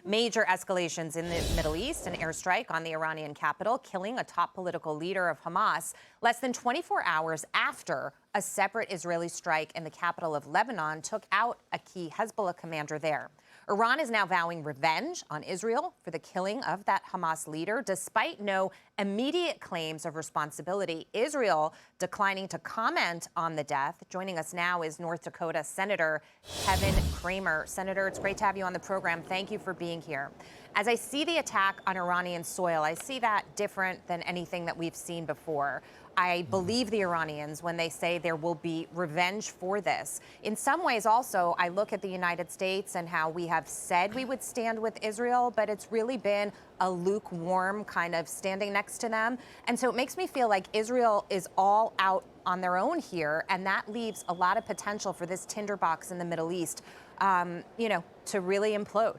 Major escalations in the Middle East, an airstrike on the Iranian capital, killing a top political leader of Hamas, less than 24 hours after a separate Israeli strike in the capital of Lebanon took out a key Hezbollah commander there. Iran is now vowing revenge on Israel for the killing of that Hamas leader, despite no immediate claims of responsibility. Israel declining to comment on the death. Joining us now is North Dakota Senator Kevin Cramer. Senator, it's great to have you on the program. Thank you for being here. As I see the attack on Iranian soil, I see that different than anything that we've seen before. I believe the Iranians when they say there will be revenge for this. In some ways, also, I look at the United States and how we have said we would stand with Israel, but it's really been a lukewarm kind of standing next to them. And so it makes me feel like Israel is all out on their own here, and that leaves a lot of potential for this tinderbox in the Middle East, to really implode.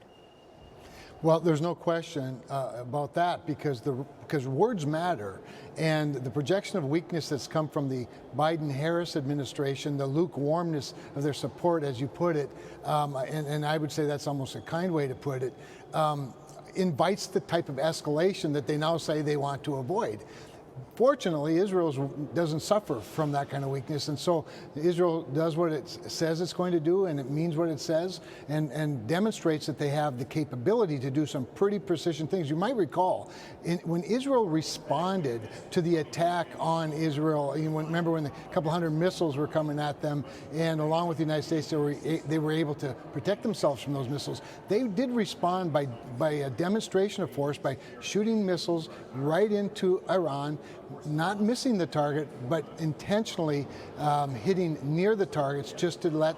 Well, there's no question about that because words matter, and the projection of weakness that's come from the Biden-Harris administration, the lukewarmness of their support, as you put it, and I would say that's almost a kind way to put it, invites the type of escalation that they now say they want to avoid. Fortunately, Israel doesn't suffer from that kind of weakness, and so Israel does what it says it's going to do, and it means what it says, and demonstrates that they have the capability to do some pretty precision things. You might recall, when Israel responded to the attack on Israel, remember when a couple hundred missiles were coming at them, and along with the United States, they were able to protect themselves from those missiles. They did respond by a demonstration of force, by shooting missiles right into Iran, not missing the target, but intentionally hitting near the targets just to let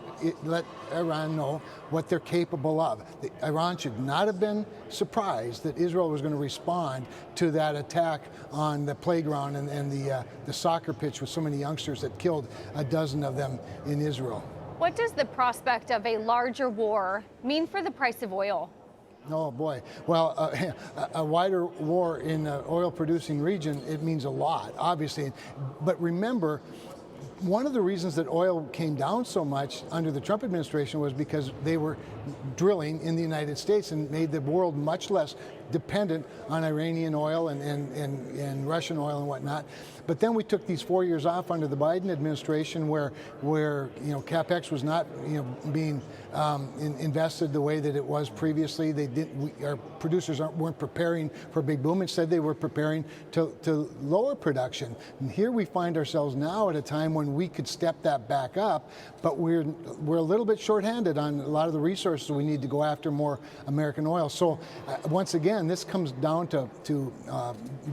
Iran know what they're capable of. Iran should not have been surprised that Israel was going to respond to that attack on the playground and the soccer pitch with so many youngsters that killed a dozen of them in Israel. What does the prospect of a larger war mean for the price of oil? Oh, boy. Well, a wider war in the oil-producing region, it means a lot, obviously. But remember, one of the reasons that oil came down so much under the Trump administration was because they were drilling in the United States and made the world much less dependent on Iranian oil and Russian oil and whatnot. But then we took these 4 years off under the Biden administration where CapEx was not being invested the way that it was previously. Our producers weren't preparing for a big boom. Instead, they were preparing to lower production. And here we find ourselves now at a time when we could step that back up, but we're a little bit shorthanded on a lot of the resources we need to go after more American oil. So once again, this comes down to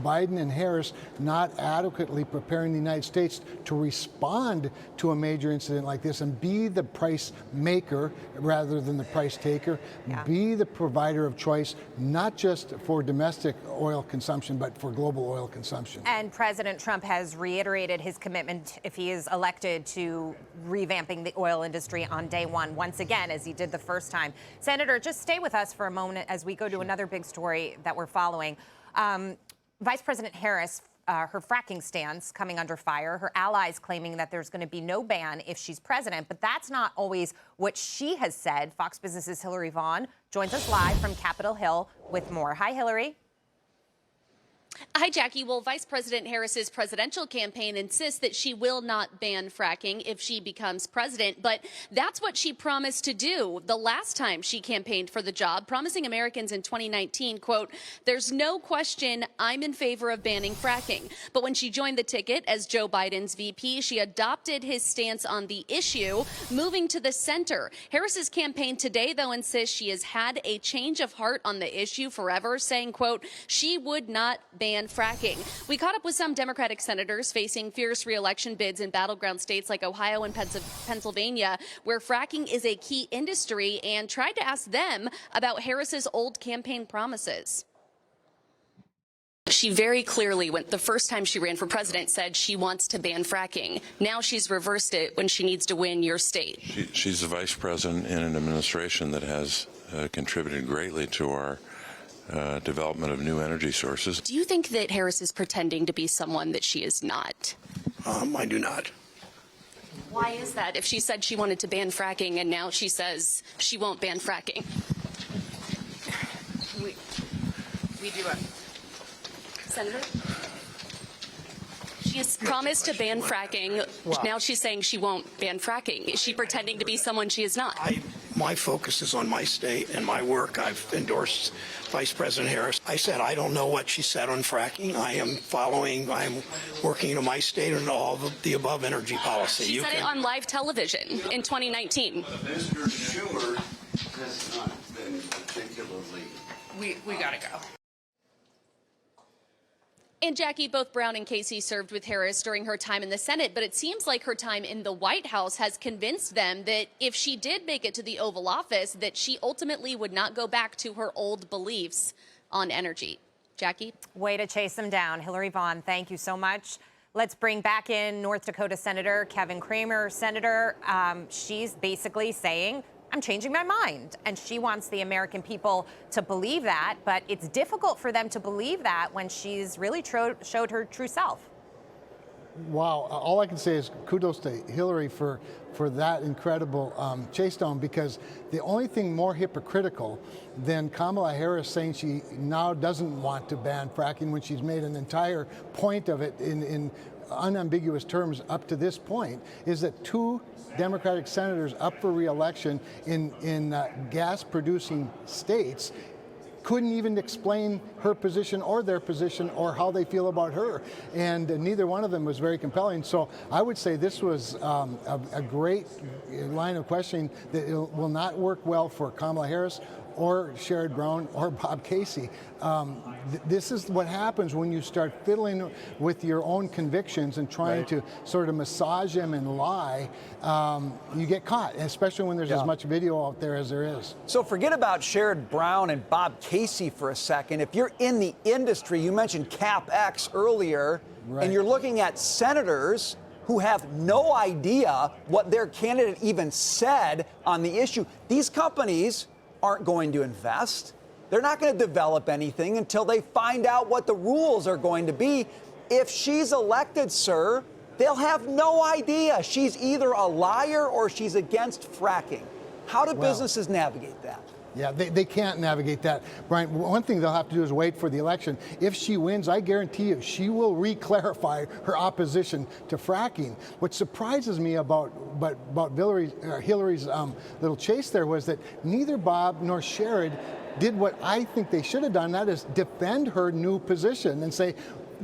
Biden and Harris not adequately preparing the United States to respond to a major incident like this and be the price maker rather than the price taker, be the provider of choice, not just for domestic oil consumption, but for global oil consumption. And President Trump has reiterated his commitment, if he is elected, to revamping the oil industry on day one, once again, as he did the first time. Senator, just stay with us for a moment as we go to another big story that we're following. Vice President Harris, her fracking stance coming under fire, her allies claiming that there's going to be no ban if she's president, but that's not always what she has said. Fox Business's Hillary Vaughn joins us live from Capitol Hill with more. Hi, Hillary. Hi, Jackie. Well, Vice President Harris's presidential campaign insists that she will not ban fracking if she becomes president, but that's what she promised to do the last time she campaigned for the job, promising Americans in 2019, quote, "There's no question I'm in favor of banning fracking." But when she joined the ticket as Joe Biden's VP, she adopted his stance on the issue, moving to the center. Harris's campaign today, though, insists she has had a change of heart on the issue forever, saying, quote, she would not ban fracking. We caught up with some Democratic senators facing fierce re-election bids in battleground states like Ohio and Pennsylvania, where fracking is a key industry, and tried to ask them about Harris's old campaign promises. She very clearly, the first time she ran for president, said she wants to ban fracking. Now she's reversed it when she needs to win your state. She's the vice president in an administration that has contributed greatly to our development of new energy sources. Do you think that Harris is pretending to be someone that she is not? I do not. Why is that? If she said she wanted to ban fracking and now she says she won't ban fracking. We do a Senator? She has promised to ban fracking. Now she's saying she won't ban fracking. Is she pretending to be someone she is not? My focus is on my state and my work. I've endorsed Vice President Harris. I said I don't know what she said on fracking. I'm working in my state and all of the above energy policy. She said it on live television in 2019. Mr. Schumer has not been particularly. we gotta go. And Jackie, both Brown and Casey served with Harris during her time in the Senate, but it seems like her time in the White House has convinced them that if she did make it to the Oval Office, that she ultimately would not go back to her old beliefs on energy. Jackie? Way to chase them down. Hillary Vaughn, thank you so much. Let's bring back in North Dakota Senator Kevin Cramer. Senator, she's basically saying, I'm changing my mind. And she wants the American people to believe that, but it's difficult for them to believe that when she's really showed her true self. Wow, all I can say is kudos to Hillary for that incredible chase down, because the only thing more hypocritical than Kamala Harris saying she now doesn't want to ban fracking when she's made an entire point of it in unambiguous terms up to this point is that two Democratic senators up for re-election in gas-producing states couldn't even explain her position or their position or how they feel about her. And neither one of them was very compelling. So I would say this was a great line of questioning that will not work well for Kamala Harris or Sherrod Brown or Bob Casey. This is what happens when you start fiddling with your own convictions and trying to sort of massage them and lie. You get caught, especially when there's as much video out there as there is. So forget about Sherrod Brown and Bob Casey for a second. If you're in the industry, you mentioned CapEx earlier, and you're looking at senators who have no idea what their candidate even said on the issue. These companies aren't going to invest. They're not going to develop anything until they find out what the rules are going to be. If she's elected, sir, they'll have no idea. She's either a liar or she's against fracking. How do businesses navigate that? Yeah, they can't navigate that, Brian. One thing they'll have to do is wait for the election. If she wins, I guarantee you, she will re-clarify her opposition to fracking. What surprises me about Hillary's little chase there was that neither Bob nor Sherrod did what I think they should have done, that is defend her new position and say,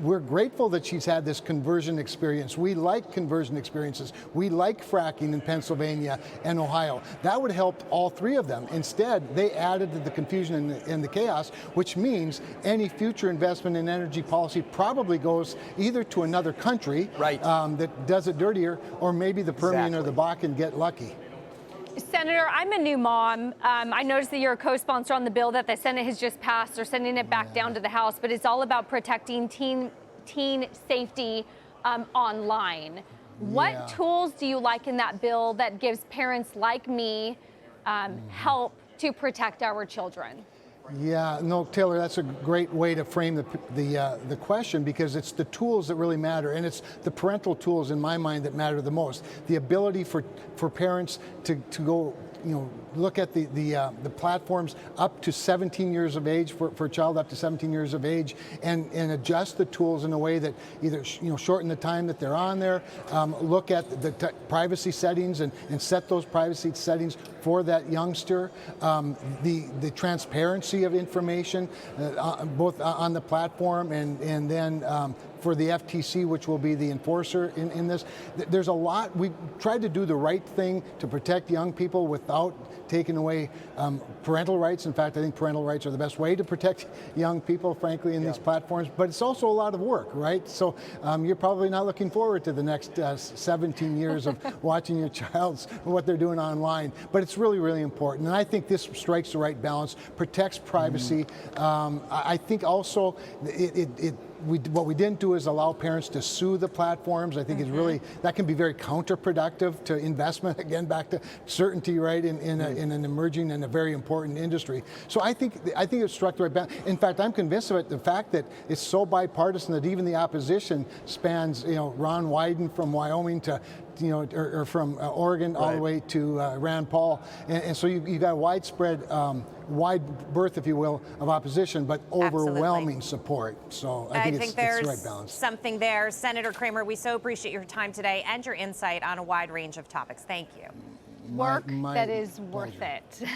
we're grateful that she's had this conversion experience. We like conversion experiences. We like fracking in Pennsylvania and Ohio. That would help all three of them. Instead, they added to the confusion and the chaos, which means any future investment in energy policy probably goes either to another country that does it dirtier, or maybe the Permian or the Bakken get lucky. Senator, I'm a new mom. I noticed that you're a co-sponsor on the bill that the Senate has just passed. They're sending it back down to the House, but it's all about protecting teen safety online. What tools do you like in that bill that gives parents like me help to protect our children? Yeah, no, Taylor, that's a great way to frame the question, because it's the tools that really matter, and it's the parental tools in my mind that matter the most. The ability for parents to go, look at the platforms up to 17 years of age for a child up to 17 years of age, and adjust the tools in a way that either shorten the time that they're on there, look at the privacy settings and set those privacy settings for that youngster, the transparency of information both on the platform and then for the FTC, which will be the enforcer in this. There's a lot. We tried to do the right thing to protect young people without taking away parental rights. In fact, I think parental rights are the best way to protect young people, frankly, in these platforms. But it's also a lot of work, right? So you're probably not looking forward to the next 17 years of watching your child's, what they're doing online. But it's really, really important. And I think this strikes the right balance, protects privacy. I think also what we didn't do is allow parents to sue the platforms. I think it's really, that can be very counterproductive to investment, again, back to certainty, right, in an emerging and a very important industry. So I think it struck the right balance. In fact, I'm convinced of it, the fact that it's so bipartisan that even the opposition spans, Ron Wyden from Wyoming to, or from Oregon all the way to Rand Paul. And so you got widespread wide berth, if you will, of opposition, but overwhelming support. So I think it's there's the right balance. something there. Senator Kramer, we so appreciate your time today and your insight on a wide range of topics. Thank you. Work that is worth pleasure. it.